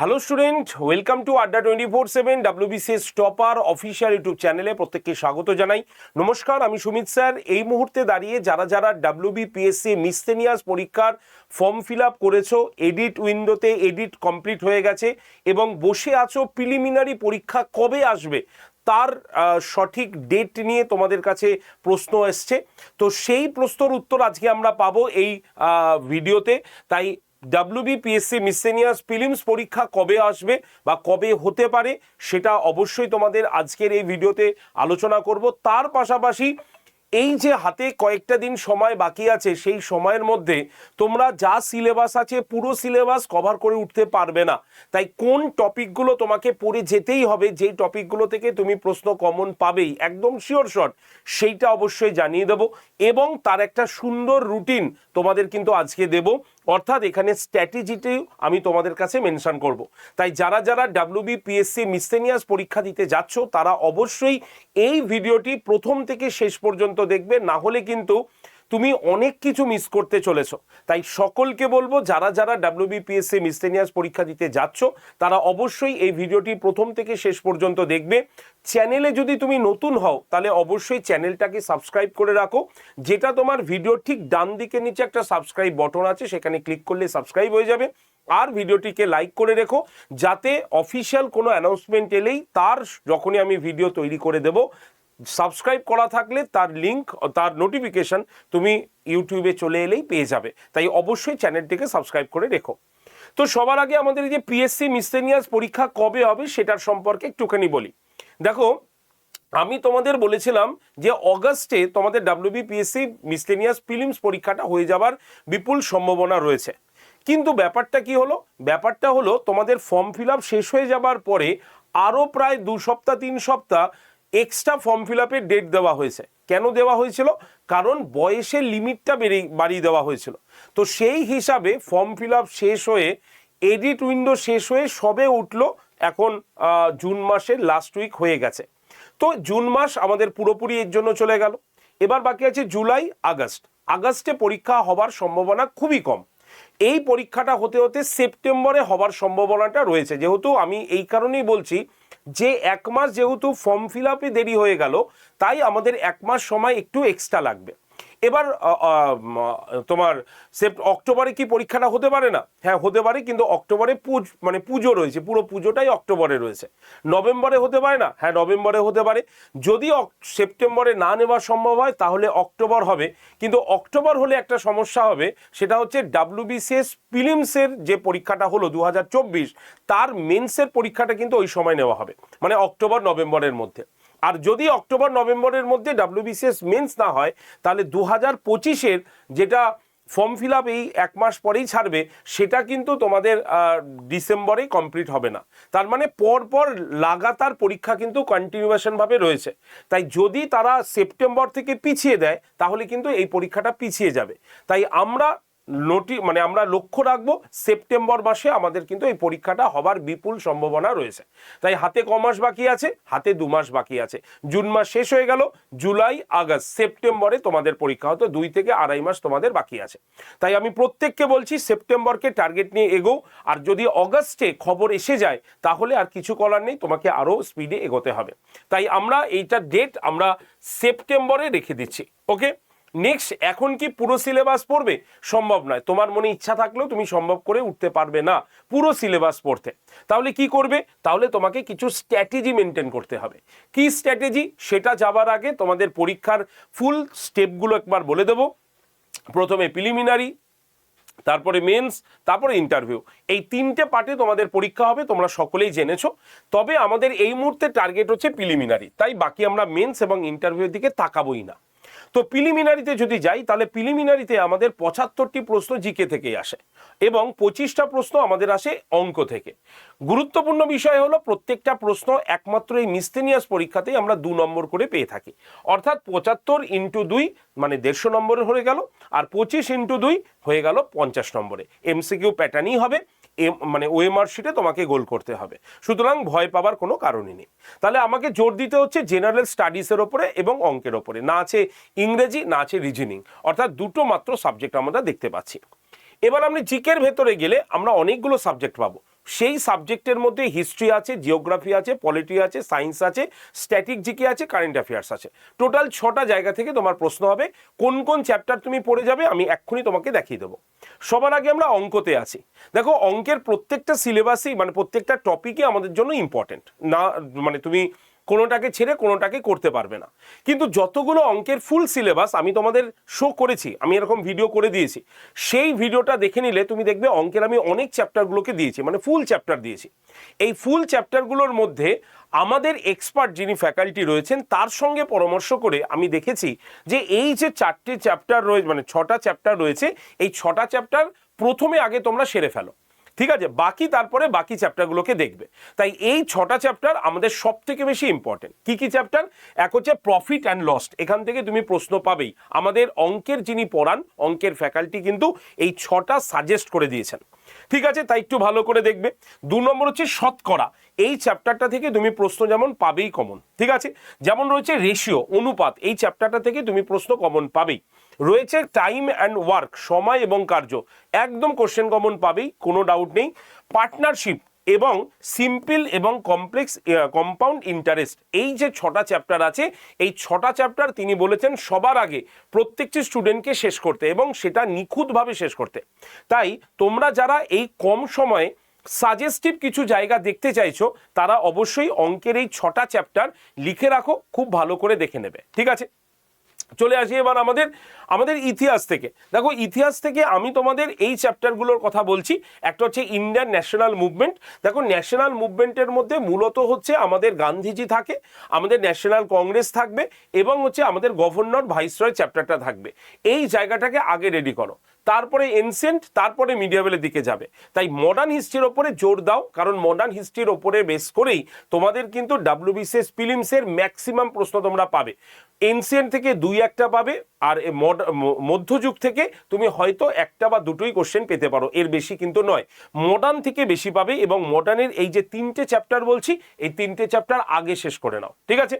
Hello student, welcome to আড্ডা 24/7 WBCS topper official YouTube চ্যানেলে প্রত্যেককে স্বাগত জানাই। নমস্কার, আমি সুমিত স্যার। এই মুহূর্তে দাঁড়িয়ে যারা যারা WBPSC মিসসেলিনিয়াস পরীক্ষার ফর্ম ফিল আপ করেছো, এডিট উইন্ডোতে এডিট কমপ্লিট হয়ে গেছে এবং বসে আছো প্রিলিমিনারি পরীক্ষা কবে আসবে তার সঠিক ডেট নিয়ে তোমাদের কাছে প্রশ্ন এসছে। তো সেই প্রশ্নের উত্তর আজকে আমরা পাবো এই ভিডিওতে। তাই WBPSC মিসসেলিনিয়াস প্রিলিমস পরীক্ষা কবে আসবে বা কবে হতে পারে সেটা অবশ্যই তোমাদের আজকের এই ভিডিওতে আলোচনা করব। তার পাশাপাশি এই যে হাতে কয়েকটা দিন সময় বাকি আছে, সেই সময়ের মধ্যে তোমরা যা সিলেবাস আছে পুরো সিলেবাস কভার করে উঠতে পারবে না। তাই কোন টপিকগুলো তোমাকে পড়ে যেতেই হবে, যেই টপিকগুলো থেকে তুমি প্রশ্ন কমন পাবেই একদম শিওর শট, সেইটা অবশ্যই জানিয়ে দেবো এবং তার একটা সুন্দর রুটিন তোমাদের কিন্তু আজকে দেব। অর্থাৎ এখানে স্ট্র্যাটেজিটিও আমি তোমাদের কাছে মেনশন করব। তাই যারা যারা WBPSC মিসসেলিনিয়াস পরীক্ষা দিতে যাচ্ছ তারা অবশ্যই এই ভিডিওটি প্রথম থেকে শেষ পর্যন্ত দেখবে, না হলে কিন্তু তুমি অনেক কিছু মিস করতে চলেছো। তাই সকলকে বলবো যারা যারা WBPSC মিসসেলিনিয়াস পরীক্ষা দিতে যাচ্ছ তারা অবশ্যই এই ভিডিওটি প্রথম থেকে শেষ পর্যন্ত দেখবে। চ্যানেলে যদি তুমি নতুন হও তাহলে অবশ্যই চ্যানেলটাকে সাবস্ক্রাইব করে রাখো, যেটা তোমার ভিডিও ঠিক ডান দিকে নিচে একটা সাবস্ক্রাইব বটন আছে, সেখানে ক্লিক করলে সাবস্ক্রাইব হয়ে যাবে। আর ভিডিওটিকে লাইক করে রেখো, যাতে অফিসিয়াল কোনো অ্যানাউন্সমেন্ট এলেই তার যখনই আমি ভিডিও তৈরি করে দেব, সাবস্ক্রাইব করা থাকলে তার লিঙ্ক, তার নোটিফিকেশন তুমি ইউটিউবে চলে এলেই পেয়ে যাবে। তাই অবশ্যই চ্যানেলটিকে সাবস্ক্রাইব করে রেখো। তো সবার আগে আমাদের এই যে PSC মিসসেলিনিয়াস পরীক্ষা কবে হবে সেটার সম্পর্কে একটুখানি বলি। দেখো, আমি তোমাদের বলেছিলাম যে অগাস্টে তোমাদের WBPSC মিসসেলিনিয়াস প্রিলিমস পরীক্ষাটা হয়ে যাবার বিপুল সম্ভাবনা রয়েছে। কিন্তু ব্যাপারটা কি হলো? ব্যাপারটা হলো তোমাদের ফর্ম ফিল আপ শেষ হয়ে যাবার পরে আরও প্রায় 2 সপ্তাহ 3 সপ্তাহ এক্সট্রা ফর্ম ফিল আপের ডেট দেওয়া হয়েছে। কেন দেওয়া হয়েছিল? কারণ বয়সের লিমিটটা বাড়িয়ে দেওয়া হয়েছিল। তো সেই হিসাবে ফর্ম ফিল আপ শেষ হয়ে এডিট উইন্ডো শেষ হয়ে সবে উঠলো, এখন জুন মাসের লাস্ট উইক হয়ে গেছে। তো জুন মাস আমাদের পুরোপুরি এর জন্য চলে গেল। এবার বাকি আছে জুলাই, আগস্ট। আগস্টে পরীক্ষা হবার সম্ভাবনা খুবই কম। এই পরীক্ষাটা হতে হতে সেপ্টেম্বরে হবার সম্ভাবনাটা রয়েছে। যেহেতু আমি এই কারণেই বলছি যে 1 মাস যেহেতু ফর্ম ফিল আপে দেরি হয়ে গেল, তাই আমাদের 1 মাস সময় একটু এক্সট্রা লাগবে। এবার তোমার অক্টোবরে কি পরীক্ষাটা হতে পারে না? হ্যাঁ, হতে পারে, কিন্তু অক্টোবরে পুজো রয়েছে, পুরো পুজোটাই অক্টোবরে রয়েছে। নভেম্বরে হতে পারে না? হ্যাঁ, নভেম্বরে হতে পারে। যদি সেপ্টেম্বরে না নেওয়া সম্ভব হয় তাহলে অক্টোবর হবে। কিন্তু অক্টোবর হলে একটা সমস্যা হবে, সেটা হচ্ছে WBCS প্রিলিমসের যে পরীক্ষাটা হলো 2024, তার মেন্সের পরীক্ষাটা কিন্তু ওই সময় নেওয়া হবে, মানে অক্টোবর নভেম্বরের মধ্যে। আর যদি অক্টোবর নভেম্বরের মধ্যে WBCS মেন্স না হয় তাহলে 2025-এর যেটা ফর্ম ফিল আপ এই 1 মাস পরেই ছাড়বে, সেটা কিন্তু তোমাদের ডিসেম্বরেই কমপ্লিট হবে না। তার মানে পরপর লাগাতার পরীক্ষা কিন্তু কন্টিনিউয়েশনভাবে রয়েছে। তাই যদি তারা সেপ্টেম্বর থেকে পিছিয়ে দেয় তাহলে কিন্তু এই পরীক্ষাটা পিছিয়ে যাবে। তাই আমরা আমরা লক্ষ্য রাখবো সেপ্টেম্বর মাসে আমাদের কিন্তু এই পরীক্ষাটা হবার বিপুল সম্ভাবনা রয়েছে। তাই হাতে ক মাস বাকি আছে? হাতে 2 মাস বাকি আছে। জুন মাস শেষ হয়ে গেল, জুলাই, আগস্ট, সেপ্টেম্বরে তোমাদের পরীক্ষা হতো 2 থেকে 2.5 মাস তোমাদের বাকি আছে। তাই আমি প্রত্যেককে বলছি সেপ্টেম্বরকে টার্গেট নিয়ে এগো। আর যদি অগাস্টে খবর এসে যায় তাহলে আর কিছু করার নেই, তোমাকে আরও স্পিডে এগোতে হবে। তাই আমরা এইটা ডেট আমরা সেপ্টেম্বরে রেখে দিচ্ছি। ওকে, নেক্সট, এখন কি পুরো সিলেবাস পড়বে? সম্ভব নয়। তোমার মনে ইচ্ছা থাকলেও তুমি সম্ভব করে উঠতে পারবে না পুরো সিলেবাস পড়তে। তাহলে কি করবে? তাহলে তোমাকে কিছু স্ট্র্যাটেজি মেনটেন করতে হবে। কি স্ট্র্যাটেজি সেটা যাবার আগে তোমাদের পরীক্ষার ফুল স্টেপগুলো একবার বলে দেবো। প্রথমে প্রিলিমিনারি, তারপরে মেন্স, তারপরে ইন্টারভিউ। এই 3টে পার্টে তোমাদের পরীক্ষা হবে, তোমরা সকলেই জেনেছো। তবে আমাদের এই মুহূর্তে টার্গেট হচ্ছে প্রিলিমিনারি, তাই বাকি আমরা মেন্স এবং ইন্টারভিউর দিকে তাকাবোই না। তো প্রিলিমিনারিতে যদি যাই তাহলে প্রিলিমিনারিতে আমাদের 75টি প্রশ্ন জিকে থেকেই আসে এবং 25টা প্রশ্ন আমাদের আসে অঙ্ক থেকে। গুরুত্বপূর্ণ বিষয় হলো প্রত্যেকটা প্রশ্ন একমাত্র এই মিসসেলিনিয়াস পরীক্ষাতেই আমরা 2 নম্বর করে পেয়ে থাকি। অর্থাৎ 75 × 2 মানে 150 নম্বরের হয়ে গেল, আর 25 × 2 হয়ে গেল 50 নম্বরে। এমসিকিউ প্যাটার্নই হবে, মানে ওএমআর শিটে তোমাকে গোল করতে হবে। সুতরাং ভয় পাবার কোনো কারণই নেই। তাহলে আমাকে জোর দিতে হচ্ছে জেনারেল স্টাডিজের ওপরে এবং অঙ্কের ওপরে। না আছে ইংরেজি, না আছে রিজনিং, অর্থাৎ 2টো মাত্র সাবজেক্ট আমরা দেখতে পাচ্ছি। এবার আমরা জিকের ভেতরে গেলে আমরা অনেকগুলো সাবজেক্ট পাবো। সেই সাবজেক্টের মধ্যে হিস্ট্রি আছে, জিওগ্রাফি আছে, পলিটি আছে, সায়েন্স আছে, স্ট্যাটিক জিকে আছে, কারেন্ট অ্যাফেয়ার্স আছে। টোটাল 6টা জায়গা থেকে তোমার প্রশ্ন হবে। কোন কোন চ্যাপ্টার তুমি পড়ে যাবে আমি এক্ষুনি তোমাকে দেখিয়ে দেবো। সবার আগে আমরা অঙ্কতে আছি। দেখো, অঙ্কের প্রত্যেকটা সিলেবাসই মানে প্রত্যেকটা টপিকই আমাদের জন্য ইম্পর্টেন্ট না, মানে তুমি কোনোটাকে ছেড়ে কোনোটাকে করতে পারবে না। কিন্তু যতগুলো অঙ্কের ফুল সিলেবাস আমি তোমাদের শো করেছি, আমি এরকম ভিডিও করে দিয়েছি, সেই ভিডিওটা দেখে নিলে তুমি দেখবে অঙ্কের আমি অনেক চ্যাপ্টারগুলোকে দিয়েছি, মানে ফুল চ্যাপ্টার দিয়েছি। এই ফুল চ্যাপ্টারগুলোর মধ্যে আমাদের এক্সপার্ট যিনি ফ্যাকাল্টি রয়েছেন তার সঙ্গে পরামর্শ করে আমি দেখেছি যে এই যে 4টে চ্যাপ্টার রয়েছে, মানে 6টা চ্যাপ্টার রয়েছে, এই 6টা চ্যাপ্টার প্রথমে আগে তোমরা সেরে ফেলো, ঠিক আছে? বাকি তারপরে বাকি চ্যাপ্টারগুলোকে দেখবে। তাই এই 6টা চ্যাপ্টার আমাদের সব থেকে বেশি ইম্পর্টেন্ট। কি কি চ্যাপ্টার? এক হচ্ছে প্রফিট অ্যান্ড লস, এখান থেকে তুমি প্রশ্ন পাবেই। আমাদের অঙ্কের যিনি পড়ান, অঙ্কের ফ্যাকাল্টি কিন্তু এই 6টা সাজেস্ট করে দিয়েছেন, ঠিক আছে? তাই একটু ভালো করে দেখবে। 2 নম্বর হচ্ছে শতকরা, এই চ্যাপ্টারটা থেকে তুমি প্রশ্ন যেমন পাবেই কমন, ঠিক আছে? যেমন রয়েছে রেশিও, অনুপাত, এই চ্যাপ্টারটা থেকে তুমি প্রশ্ন কমন পাবেই। রয়েছে টাইম অ্যান্ড ওয়ার্ক, সময় এবং কার্য, একদম কোশ্চেন কমন পাবেই, কোনো ডাউট নেই। পার্টনারশিপ এবং সিম্পল এবং কমপ্লেক্স কম্পাউন্ড ইন্টারেস্ট, এই যে 6টা চ্যাপ্টার আছে, এই 6টা চ্যাপ্টার তিনি বলেছেন সবার আগে প্রত্যেকটি স্টুডেন্টকে শেষ করতে এবং সেটা নিখুঁতভাবে শেষ করতে। তাই তোমরা যারা এই কম সময়ে সাজেস্টিভ কিছু জায়গা দেখতে চাইছো তারা অবশ্যই অঙ্কের এই 6টা চ্যাপ্টার লিখে রাখো, খুব ভালো করে দেখে নেবে, ঠিক আছে? চলে আসি এবার আমাদের ইতিহাস থেকে। দেখো, ইতিহাস থেকে আমি তোমাদের এই চ্যাপ্টারগুলোর কথা বলছি। একটা হচ্ছে ইন্ডিয়ান ন্যাশনাল মুভমেন্ট। দেখো, ন্যাশনাল মুভমেন্টের মধ্যে মূলত হচ্ছে আমাদের গান্ধীজি থাকে, আমাদের ন্যাশনাল কংগ্রেস থাকবে এবং হচ্ছে আমাদের গভর্নর ভাইসরয় চ্যাপ্টারটা থাকবে। এই জায়গাটাকে আগে রেডি করো, তারপরে এনসিয়েন্ট, তারপরে মিডিয়াভেলের দিকে যাবে। তাই মডার্ন হিস্ট্রির ওপরে জোর দাও, কারণ মডার্ন হিস্ট্রির ওপরে বেস করেই তোমাদের কিন্তু WBCS প্রিলিমসের ম্যাক্সিমাম প্রশ্ন তোমরা পাবে। এনসিয়েন্ট থেকে 2-1টা পাবে, আর মধ্যযুগ থেকে তুমি হয়তো 1টা বা 2টোই কোশ্চেন পেতে পারো, এর বেশি কিন্তু নয়। মডার্ন থেকে বেশি পাবে এবং মডার্নের এই যে 3টে চ্যাপ্টার বলছি, এই 3টে চ্যাপ্টার আগে শেষ করে নাও, ঠিক আছে?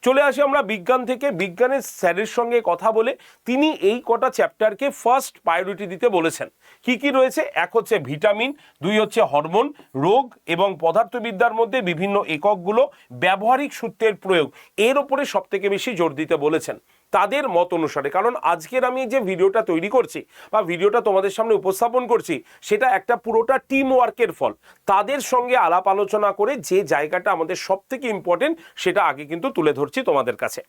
চলে আসি আমরা বিজ্ঞান থেকে। বিজ্ঞানের স্যারের সঙ্গে কথা বলে তিনি এই কটা চ্যাপ্টারকে ফার্স্ট প্রায়োরিটি দিতে বলেছেন। কি কি রয়েছে? 1 হচ্ছে ভিটামিন, 2 হচ্ছে হরমোন, রোগ এবং পদার্থবিদ্যার মধ্যে বিভিন্ন এককগুলো, ব্যবহারিক সূত্রের প্রয়োগ, এর ওপরে সব থেকে বেশি জোর দিতে বলেছেন তাদের মত অনুসারে। কারণ আজকের আমি যে ভিডিওটা তৈরি করছি বা ভিডিওটা তোমাদের সামনে উপস্থাপন করছি, সেটা একটা পুরোটা টিম ওয়ার্কের ফল। তাদের সঙ্গে আলাপ আলোচনা করে যে জায়গাটা আমাদের সব থেকে ইম্পর্টেন্ট সেটা আগে কিন্তু তুলে ধরছি তোমাদের কাছে।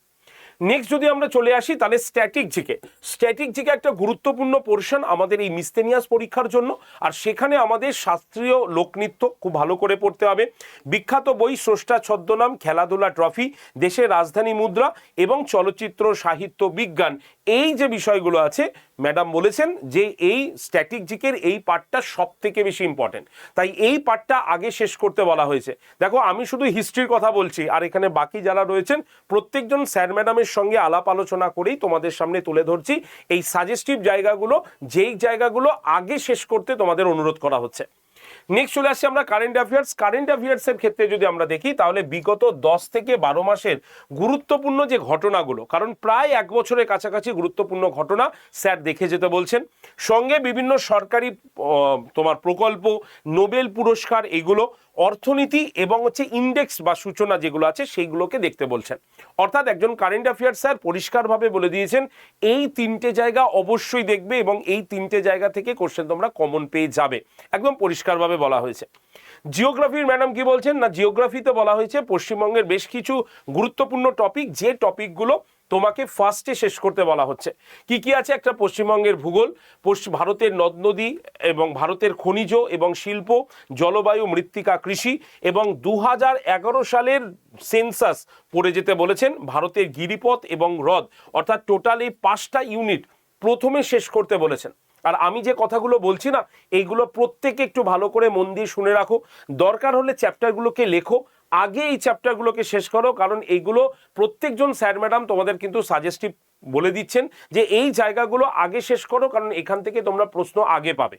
নেক্সট যদি আমরা চলে আসি তাহলে স্ট্যাটিক জিকে। স্ট্যাটিক জিকে একটা গুরুত্বপূর্ণ পোর্শন আমাদের এই মিসসেলিনিয়াস পরীক্ষার জন্য, আর সেখানে আমাদের শাস্ত্রীয় লোকনৃত্য খুব ভালো করে পড়তে হবে। বিখ্যাত বই স্রষ্টা ছদ্মনাম, খেলাধুলা ট্রফি, দেশের রাজধানী মুদ্রা এবং চলচ্চিত্র, সাহিত্য, বিজ্ঞান, এই যে বিষয়গুলো আছে ম্যাডাম বলেছেন যে এই স্ট্যাটিক জিকের এই পার্টটা সব থেকে বেশি ইম্পর্টেন্ট, তাই এই পার্টটা আগে শেষ করতে বলা হয়েছে। দেখো, আমি শুধু হিস্ট্রির কথা বলছি, আর এখানে বাকি যারা রয়েছেন প্রত্যেকজন স্যার ম্যাডামের সঙ্গে আলাপ আলোচনা করেই তোমাদের সামনে তুলে ধরছি এই সাজেস্টিভ জায়গাগুলো, যেই জায়গাগুলো আগে শেষ করতে তোমাদের অনুরোধ করা হচ্ছে। নেক্সট চলে আসছি আমরা কারেন্ট অ্যাফেয়ার্স। কারেন্ট অ্যাফেয়ার্সের ক্ষেত্রে যদি আমরা দেখি তাহলে বিগত 10 থেকে 12 মাসের গুরুত্বপূর্ণ যে ঘটনাগুলো, কারণ প্রায় 1 বছরের কাছাকাছি গুরুত্বপূর্ণ ঘটনা স্যার দেখে যেতে বলছেন, সঙ্গে বিভিন্ন সরকারি তোমার প্রকল্প, নোবেল পুরস্কার, এগুলো, অর্থনীতি এবং হচ্ছে ইন্ডেক্স বা সূচনা যেগুলো আছে সেইগুলোকে দেখতে বলছেন। অর্থাৎ একজন কারেন্ট অ্যাফেয়ার্স স্যার পরিষ্কারভাবে বলে দিয়েছেন এই 3টে জায়গা অবশ্যই দেখবে এবং এই 3টে জায়গা থেকে কোশ্চেন তোমরা কমন পেয়ে যাবে, একদম পরিষ্কারভাবে বলা হয়েছে। জিওগ্রাফির ম্যাডাম কি বলছেন না, জিওগ্রাফিতে বলা হয়েছে পশ্চিমবঙ্গের বেশ কিছু গুরুত্বপূর্ণ টপিক, যে টপিকগুলো তোমাকে ফার্স্টে শেষ করতে বলা হচ্ছে। কি কি আছে? একটা পশ্চিমবঙ্গের ভূগোল, ভারতের নদ নদী এবং ভারতের খনিজ এবং শিল্প, জলবায়ু, মৃত্তিকা, কৃষি এবং 2011 সালের সেন্সাস পড়ে যেতে বলেছেন, ভারতের গিরিপথ এবং হ্রদ, অর্থাৎ টোটাল এই 5টা ইউনিট প্রথমে শেষ করতে বলেছেন। আর আমি যে কথাগুলো বলছি না, এইগুলো প্রত্যেকে একটু ভালো করে মন দিয়ে শুনে রাখো, দরকার হলে চ্যাপ্টারগুলোকে লেখো, আগে এই চ্যাপ্টারগুলোকে শেষ করো, কারণ এইগুলো প্রত্যেকজন স্যার ম্যাডাম তোমাদের কিন্তু সাজেস্টিভ বলে দিচ্ছেন যে এই জায়গাগুলো আগে শেষ করো, কারণ এখান থেকে তোমরা প্রশ্ন আগে পাবে।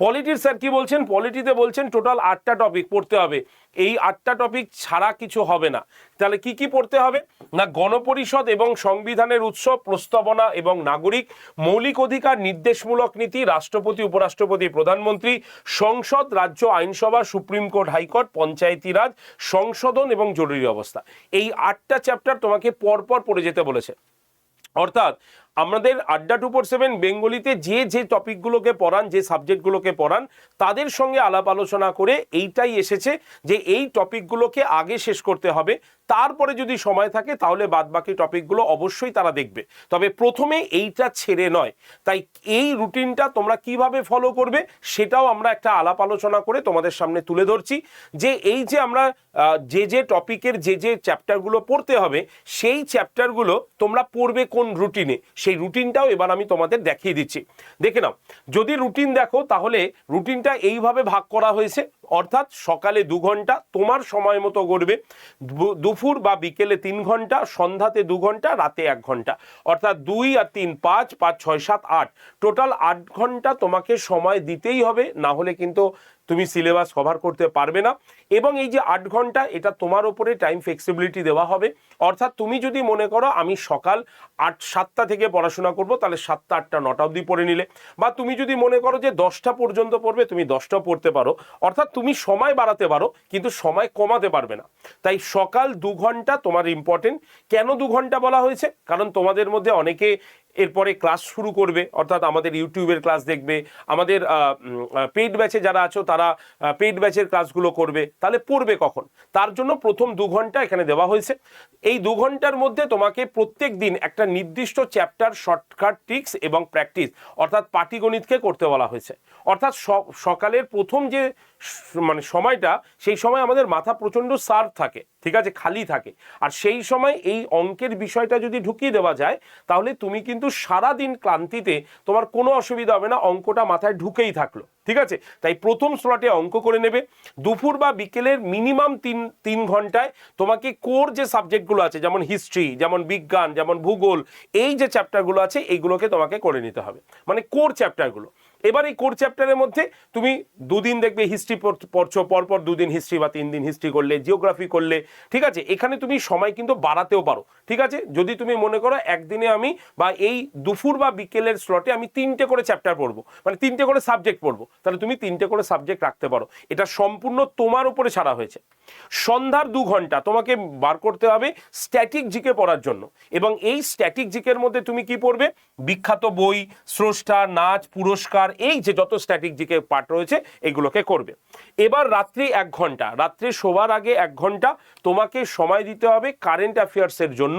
পলিটির স্যার কি বলছেন? পলিটিতে বলছেন টোটাল 8টা টপিক পড়তে হবে। এই 8টা টপিক ছাড়া কিছু হবে না। তাহলে কি কি পড়তে হবে না, গণপরিষদ এবং সংবিধানের উৎস, প্রস্তাবনা এবং নাগরিক, মৌলিক অধিকার, নির্দেশমূলক নীতি, রাষ্ট্রপতি, উপরাষ্ট্রপতি, প্রধানমন্ত্রী, সংসদ, রাজ্য আইনসভা, সুপ্রিম কোর্ট, হাইকোর্ট, পঞ্চায়েতি রাজ, সংশোধন এবং জরুরি অবস্থা। এই 8টা চ্যাপ্টার তোমাকে পরপর পড়ে যেতে বলেছে। অর্থাৎ আমাদের আড্ডা 247 বেঙ্গলিতে যে যে টপিকগুলোকে পড়ান, যে সাবজেক্টগুলোকে পড়ান, তাদের সঙ্গে আলাপ আলোচনা করে এইটাই এসেছে যে এই টপিকগুলোকে আগে শেষ করতে হবে, তারপরে যদি সময় থাকে তাহলে বাদবাকি টপিকগুলো অবশ্যই তারা দেখবে, তবে প্রথমে এইটা ছেড়ে নয়। তাই এই রুটিনটা তোমরা কিভাবে ফলো করবে সেটাও আমরা একটা আলাপ আলোচনা করে তোমাদের সামনে তুলে ধরছি, যে এই যে আমরা যে যে টপিকের যে যে চ্যাপ্টারগুলো পড়তে হবে সেই চ্যাপ্টারগুলো তোমরা পড়বে কোন রুটিনে, সেই রুটিনটাও এবার আমি তোমাদের দেখিয়ে দিচ্ছি। দেখে নাও, যদি রুটিন দেখো তাহলে রুটিনটা এইভাবে ভাগ করা হয়েছে। অর্থাৎ সকালে 2 ঘন্টা তোমার সময় মতো করবে, দুপুর বা বিকেলে 3 ঘন্টা, সন্ধ্যাতে 2 ঘন্টা, রাতে 1 ঘন্টা। অর্থাৎ 2 আর 3 5, 5 6 7 8, টোটাল 8 ঘন্টা তোমাকে সময় দিতেই হবে, না হলে কিন্তু তুমি সিলেবাস কভার করতে পারবে না। এবং এই যে 8 ঘন্টা, এটা তোমার উপরে টাইম ফ্লেক্সিবিলিটি দেওয়া হবে। অর্থাৎ তুমি যদি মনে করো আমি সকাল 7টা থেকে পড়াশোনা করব, তাহলে 7টা 8টা 9টা অবধি পড়ে নিলে, বা তুমি যদি মনে করো যে 10টা পর্যন্ত পড়বে, তুমি 10টাও পড়তে পারো। অর্থাৎ তুমি সময় বাড়াতে পারো কিন্তু সময় কমাতে পারবে না। তাই সকাল 2 ঘন্টা তোমার ইম্পর্টেন্ট। কেন 2 ঘন্টা বলা হয়েছে? কারণ তোমাদের মধ্যে অনেকে এরপরে ক্লাস শুরু করবে, অর্থাৎ আমাদের ইউটিউবের ক্লাস দেখবে, আমাদের পেইড ব্যাচে যারা আছো তারা পেইড ব্যাচের ক্লাসগুলো করবে, তাহলে পড়বে কখন? তার জন্য প্রথম 2 ঘন্টা এখানে দেওয়া হয়েছে। এই 2 ঘন্টার মধ্যে তোমাকে প্রত্যেক দিন একটা নির্দিষ্ট চ্যাপ্টার, শর্টকাট ট্রিক্স এবং প্র্যাকটিস, অর্থাৎ পাটিগণিতকে করতে বলা হয়েছে। অর্থাৎ সকালের প্রথম যে মানে সময়টা, সেই সময় আমাদের মাথা প্রচণ্ড সার্ভ থাকে, ঠিক আছে, খালি থাকে, আর সেই সময় এই অঙ্কের বিষয়টা যদি ঢুকিয়ে দেওয়া যায় তাহলে তুমি কিন্তু সারাদিন ক্লান্তিতে তোমার কোনো অসুবিধা হবে না, অঙ্কটা মাথায় ঢুকেই থাকলো, ঠিক আছে। তাই প্রথম স্লটে অঙ্ক করে নেবে। দুপুর বা বিকেলের মিনিমাম 3 ঘন্টায় তোমাকে কোর যে সাবজেক্টগুলো আছে, যেমন হিস্ট্রি, যেমন বিজ্ঞান, যেমন ভূগোল, এই যে চ্যাপ্টারগুলো আছে এইগুলোকে তোমাকে করে নিতে হবে, মানে কোর চ্যাপ্টারগুলো। এবার এই কোর চ্যাপ্টারের মধ্যে তুমি 2 দিন দেখবে হিস্ট্রি পড়ছো, পরপর 2 দিন হিস্ট্রি বা 3 দিন হিস্ট্রি করলে, জিওগ্রাফি করলে, ঠিক আছে। এখানে তুমি সময় কিন্তু বাড়াতেও পারো, ঠিক আছে। যদি তুমি মনে করো একদিনে আমি বা এই দুপুর বা বিকেলের স্লটে আমি 3টে করে চ্যাপ্টার পড়বো, মানে 3টে করে সাবজেক্ট পড়বো, তাহলে তুমি 3টে করে সাবজেক্ট রাখতে পারো। এটা সম্পূর্ণ তোমার উপরে ছাড়া হয়েছে। সন্ধ্যার 2 ঘন্টা তোমাকে বার করতে হবে স্ট্যাটিক জিকে পড়ার জন্য, এবং এই স্ট্যাটিক জিকের মধ্যে তুমি কি পড়বে? বিখ্যাত বই, স্রষ্টা, নাচ, পুরস্কার, এই যে যত স্ট্যাটিক জিকে পার্ট রয়েছে এগুলোকে করবে। এবার রাত্রি 1 ঘন্টা, রাত্রে শোবার আগে 1 ঘন্টা তোমাকে সময় দিতে হবে কারেন্ট অ্যাফেয়ার্সের জন্য,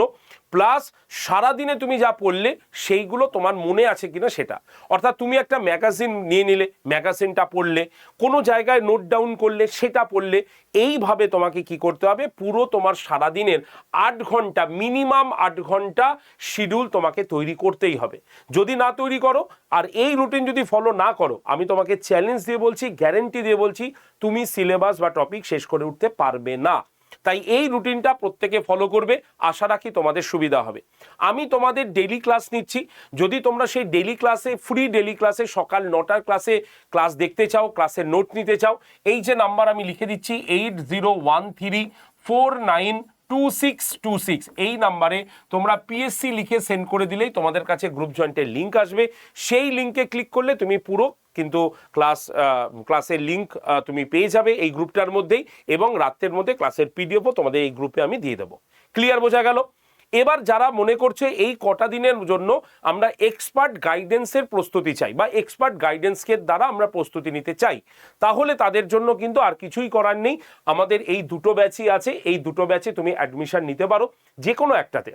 প্লাস সারাদিনে তুমি যা পড়লে সেইগুলো তোমার মনে আছে কিনা সেটা। অর্থাৎ তুমি একটা ম্যাগাজিন নিয়ে নিলে, ম্যাগাজিনটা পড়লে, কোনো জায়গায় নোট ডাউন করলে সেটা পড়লে, এইভাবে তোমাকে কি করতে হবে? পুরো তোমার সারাদিনের 8 ঘন্টা, মিনিমাম 8 ঘন্টা শিডিউল তোমাকে তৈরি করতেই হবে। যদি না তৈরি করো আর এই রুটিন যদি ফলো না করো, আমি তোমাকে চ্যালেঞ্জ দিয়ে বলছি, গ্যারেন্টি দিয়ে বলছি, তুমি সিলেবাস বা টপিক শেষ করে উঠতে পারবে না। তাই এই রুটিনটা প্রত্যেকে ফলো করবে, আশা রাখি তোমাদের সুবিধা হবে। আমি তোমাদের ডেইলি ক্লাস নিচ্ছি, যদি তোমরা সেই ডেইলি ক্লাসে, ফ্রি ডেইলি ক্লাসে সকাল 9টার ক্লাসে ক্লাস দেখতে চাও, ক্লাসের নোট নিতে চাও, এই যে নাম্বার আমি লিখে দিচ্ছি 8013492626, এই নাম্বারে তোমরা পিএসসি লিখে সেন্ড করে দিলেই তোমাদের কাছে গ্রুপ জয়েন্টের লিঙ্ক আসবে। সেই লিঙ্কে ক্লিক করলে তুমি পুরো কিন্তু ক্লাসের লিঙ্ক তুমি পেয়ে যাবে এই গ্রুপটার মধ্যেই, এবং রাতের মধ্যে ক্লাসের পিডিএফও তোমাদের এই গ্রুপে আমি দিয়ে দেবো। ক্লিয়ার বোঝা গেল? এবার যারা মনে করছে এই কটা দিনের জন্য আমরা এক্সপার্ট গাইডেন্সের প্রস্তুতি চাই, বা এক্সপার্ট গাইডেন্সকে দ্বারা আমরা প্রস্তুতি নিতে চাই, তাহলে তাদের জন্য কিন্তু আর কিছুই করার নেই। আমাদের এই 2টো ব্যাচই আছে, এই 2টো ব্যাচে তুমি অ্যাডমিশন নিতে পারো যে কোনো একটাতে।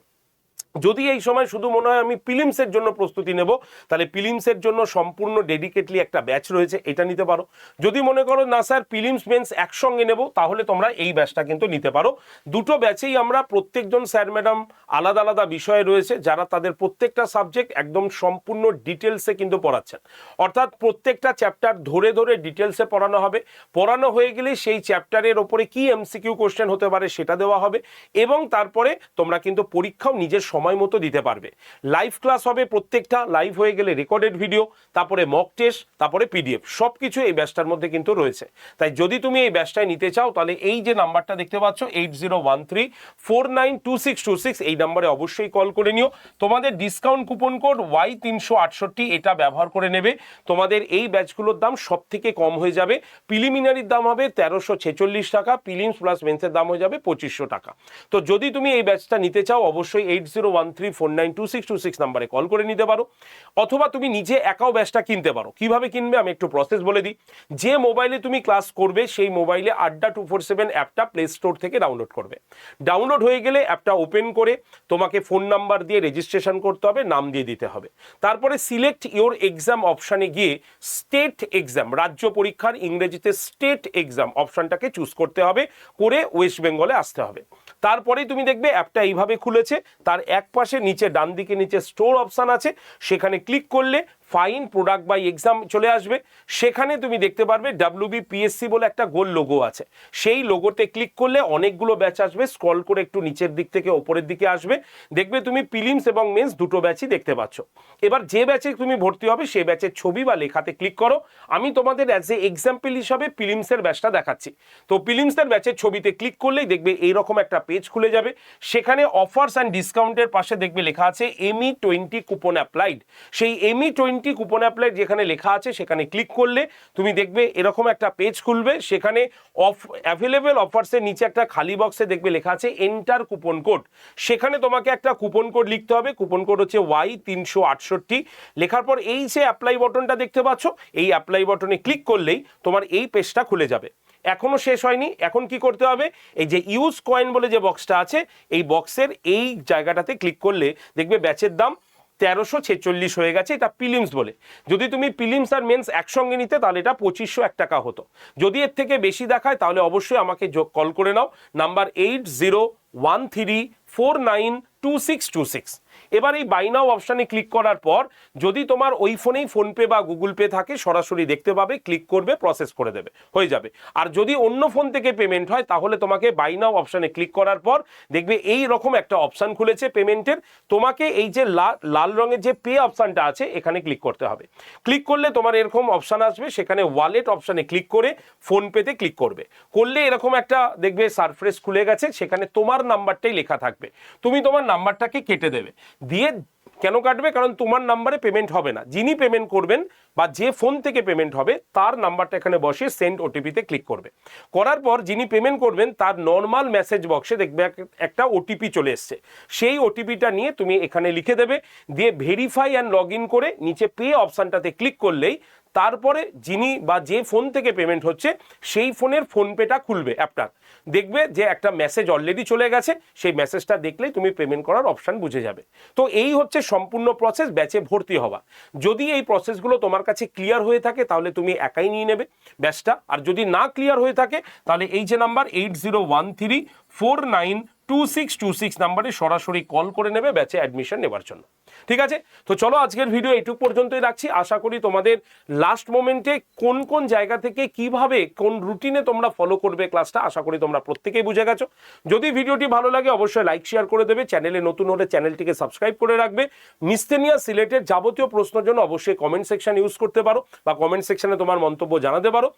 যদি এই সময় শুধু মনে হয় আমি প্রিলিমসের জন্য প্রস্তুতি নেব, তাহলে প্রিলিমসের জন্য সম্পূর্ণ ডেডিকেটলি একটা ব্যাচ রয়েছে, এটা নিতে পারো। যদি মনে করো না স্যার প্রিলিমস মেন্স একসঙ্গে নেব, তাহলে তোমরা এই ব্যাচটা কিন্তু নিতে পারো। 2টো ব্যাচেই আমরা প্রত্যেকজন স্যার ম্যাডাম আলাদা আলাদা বিষয়ে রয়েছে, যারা তাদের প্রত্যেকটা সাবজেক্ট একদম সম্পূর্ণ ডিটেলসে কিন্তু পড়াচ্ছেন। অর্থাৎ প্রত্যেকটা চ্যাপ্টার ধরে ধরে ডিটেলসে পড়ানো হবে। পড়ানো হয়ে গেলে সেই চ্যাপ্টারের ওপরে কি এমসিকিউ কোশ্চেন হতে পারে সেটা দেওয়া হবে, এবং তারপরে তোমরা কিন্তু পরীক্ষাও নিজের সময় সময় মতো দিতে পারবে। লাইভ ক্লাস হবে প্রত্যেকটা, লাইভ হয়ে গেলে রেকর্ডেড ভিডিও, তারপরে মক টেস্ট, তারপরে পিডিএফ, সব কিছু এই ব্যাচটার মধ্যে কিন্তু রয়েছে। তাই যদি তুমি এই ব্যাচটায় নিতে চাও তাহলে এই যে নাম্বারটা দেখতে পাচ্ছ 8013492626 এই নাম্বারে অবশ্যই কল করে নিও। তোমাদের ডিসকাউন্ট কুপন কোড Y368 এটা ব্যবহার করে নেবে। তোমাদের এই ব্যাচগুলোর দাম সব থেকে কম হয়ে যাবে। প্রিলিমিনারির দাম হবে 1346 টাকা, প্রিলিমস প্লাস মেন্সের দাম হয়ে যাবে 2500 টাকা। তো যদি তুমি এই ব্যাচটা নিতে চাও অবশ্যই 8013492626 নাম্বারে কল করে নিতে পারো, অথবা তুমি নিজে একাও ব্যাচটা কিনতে পারো। কিভাবে কিনবে আমি একটু প্রসেস বলে দিই। যে মোবাইলে তুমি ক্লাস করবে সেই মোবাইলে আড্ডা 247 অ্যাপটা প্লে স্টোর থেকে ডাউনলোড করবে। ডাউনলোড হয়ে গেলে অ্যাপটা ওপেন করে তোমাকে ফোন নাম্বার দিয়ে রেজিস্ট্রেশন করতে হবে, নাম দিয়ে দিতে হবে। তারপরে সিলেক্ট ইওর এক্সাম অপশানে গিয়ে স্টেট এক্সাম, রাজ্য পরীক্ষার ইংরেজিতে স্টেট এক্সাম অপশানটাকে চুজ করতে হবে, করে ওয়েস্ট বেঙ্গলে আসতে হবে। তারপরেই তুমি দেখবে অ্যাপটা এইভাবে খুলেছে, তার এক পাশে নিচে ডান দিকে নিচে স্টোর অপশান আছে, সেখানে ক্লিক করলে ফাইন প্রোডাক্ট বাই এক্সাম চলে আসবে। সেখানে তুমি দেখতে পারবে WBPSC বলে একটা গোল লোগো আছে, সেই লোগোতে ক্লিক করলে অনেকগুলো ব্যাচ আসবে, স্ক্রল করে একটু নিচের দিক থেকে ওপরের দিকে আসবে, দেখবে তুমি প্রিলিমস এবং মেন্স দুটো ব্যাচই দেখতে পাচ্ছ। এবার যে ব্যাচে তুমি ভর্তি হবে সেই ব্যাচের ছবি বা লেখাতে ক্লিক করো। আমি তোমাদের অ্যাজ এ এক্সাম্পল হিসাবে প্রিলিমসের ব্যাচটা দেখাচ্ছি। তো প্রিলিমসের ব্যাচের ছবিতে ক্লিক করলেই দেখবে এইরকম একটা পেজ খুলে যাবে। সেখানে অফার্স অ্যান্ড ডিসকাউন্টের পাশে দেখবে লেখা আছে ME20 কুপন অ্যাপ্লাইড। সেই ME20 কুপন অ্যাপ্লাইড যেখানে লেখা আছে সেখানে ক্লিক করলে তুমি দেখবে এরকম একটা পেজ খুলবে। সেখানে অ্যাভেলেবেল অফার্সের নিচে একটা খালি বক্সে দেখবে লেখা আছে এন্টার কুপন কোড। সেখানে তোমাকে একটা কুপন কোড লিখতে হবে। কুপন কোড হচ্ছে Y368। লেখার পর এই যে অ্যাপ্লাই বটনটা দেখতে পাচ্ছ, এই অ্যাপ্লাই বটনে ক্লিক করলেই তোমার এই পেজটা খুলে যাবে। এখনো শেষ হয়নি, এখন কি করতে হবে, এই যে ইউজ কয়েন বলে যে বক্সটা আছে এই বক্সের এই জায়গাটাতে ক্লিক করলে দেখবে ব্যাচের দাম 1346 হয়ে গেছে, এটা প্রিলিমস বলে। যদি তুমি প্রিলিমস আর মেন্স একসঙ্গে নিতে তাহলে এটা 2501 টাকা হতো। যদি এর থেকে বেশি দেখায় তাহলে অবশ্যই আমাকে কল করে নাও, নাম্বার 8013492626। এবার এই বাই নাও অপশানে ক্লিক করার পর যদি তোমার ওই ফোনেই ফোনপে বা গুগল পে থাকে সরাসরি দেখতে পাবে, ক্লিক করবে, প্রসেস করে দেবে, হয়ে যাবে। আর যদি অন্য ফোন থেকে পেমেন্ট হয় তাহলে তোমাকে বাই নাও অপশানে ক্লিক করার পর দেখবে এই রকম একটা অপশান খুলেছে পেমেন্টের। তোমাকে এই যে লাল রঙের যে পে অপশানটা আছে এখানে ক্লিক করতে হবে। ক্লিক করলে তোমার এরকম অপশান আসবে, সেখানে ওয়ালেট অপশানে ক্লিক করে ফোনপেতে ক্লিক করবে। করলে এরকম একটা দেখবে সারফেস খুলে গেছে, সেখানে তোমার নাম্বারটাই লেখা থাকবে। তুমি তোমার নাম্বারটাকে কেটে দেবে। দিয়ে কেন কাটবে, কারণ তোমার নাম্বারে পেমেন্ট হবে না, যিনি পেমেন্ট করবেন বা যে ফোন থেকে পেমেন্ট হবে তার নাম্বারটা এখানে বসিয়ে সেন্ড ওটিপিতে ক্লিক করবে। করার পর যিনি পেমেন্ট করবেন তার নর্মাল মেসেজ বক্সে দেখবে একটা ওটিপি চলে এসছে। সেই ওটিপিটা নিয়ে তুমি এখানে লিখে দেবে, দিয়ে ভেরিফাই অ্যান্ড লগ ইন করে নিচে পে অপশানটাতে ক্লিক করলেই তারপরে যিনি বা যে ফোন থেকে পেমেন্ট হচ্ছে সেই ফোনের ফোনপেটা খুলবে অ্যাপটা, দেখবে যে একটা মেসেজ অলরেডি চলে গেছে। সেই মেসেজটা দেখলেই তুমি পেমেন্ট করার অপশান বুঝে যাবে। তো এই হচ্ছে সম্পূর্ণ প্রসেস ব্যাচে ভর্তি হওয়া। যদি এই প্রসেসগুলো তোমার কাছে ক্লিয়ার হয়ে থাকে তাহলে তুমি একাই নিয়ে নেবে ব্যাচটা, আর যদি না ক্লিয়ার হয়ে থাকে তাহলে এই যে নাম্বার 8013492626 নাম্বারে সরাসরি কল করে নেবে ব্যাচে অ্যাডমিশন নেবার জন্য। ঠিক আছে, তো চলো আজকের ভিডিও এইটুকু পর্যন্তই রাখছি। আশা করি তোমাদের লাস্ট মোমেন্টে কোন কোন জায়গা থেকে কিভাবে কোন রুটিনে তোমরা ফলো করবে ক্লাসটা আশা করি তোমরা প্রত্যেকেই বুঝে গেছো। যদি ভিডিওটি ভালো লাগে অবশ্যই লাইক শেয়ার করে দেবে, চ্যানেলে নতুন হলে চ্যানেলটিকে সাবস্ক্রাইব করে রাখবে। মিসসেলিনিয়াস সিলেটের যাবতীয় প্রশ্নের জন্য অবশ্যই কমেন্ট সেকশন ইউজ করতে পারো বা কমেন্ট সেকশনে তোমার মন্তব্য জানাতে পারো।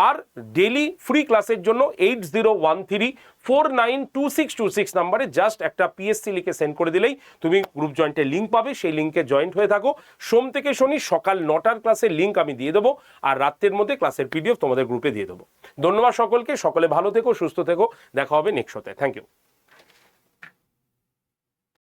আর ডেলি ফ্রি ক্লাসের জন্য 8013492626 নাম্বারে জাস্ট একটা PSC লিখে সেন্ড করে দিলেই তুমি গ্রুপ জয়েন্টের লিঙ্ক পাবে। সেই লিঙ্কে জয়েন্ট হয়ে থাকো। সোম থেকে শনি সকাল 9টার ক্লাসের লিঙ্ক আমি দিয়ে দেবো, আর রাতের মধ্যে ক্লাসের PDF তোমাদের গ্রুপে দিয়ে দেবো। ধন্যবাদ সকলকে, সকলে ভালো থেকো, সুস্থ থেকো, দেখা হবে নেক্সট শোতে। Thank you.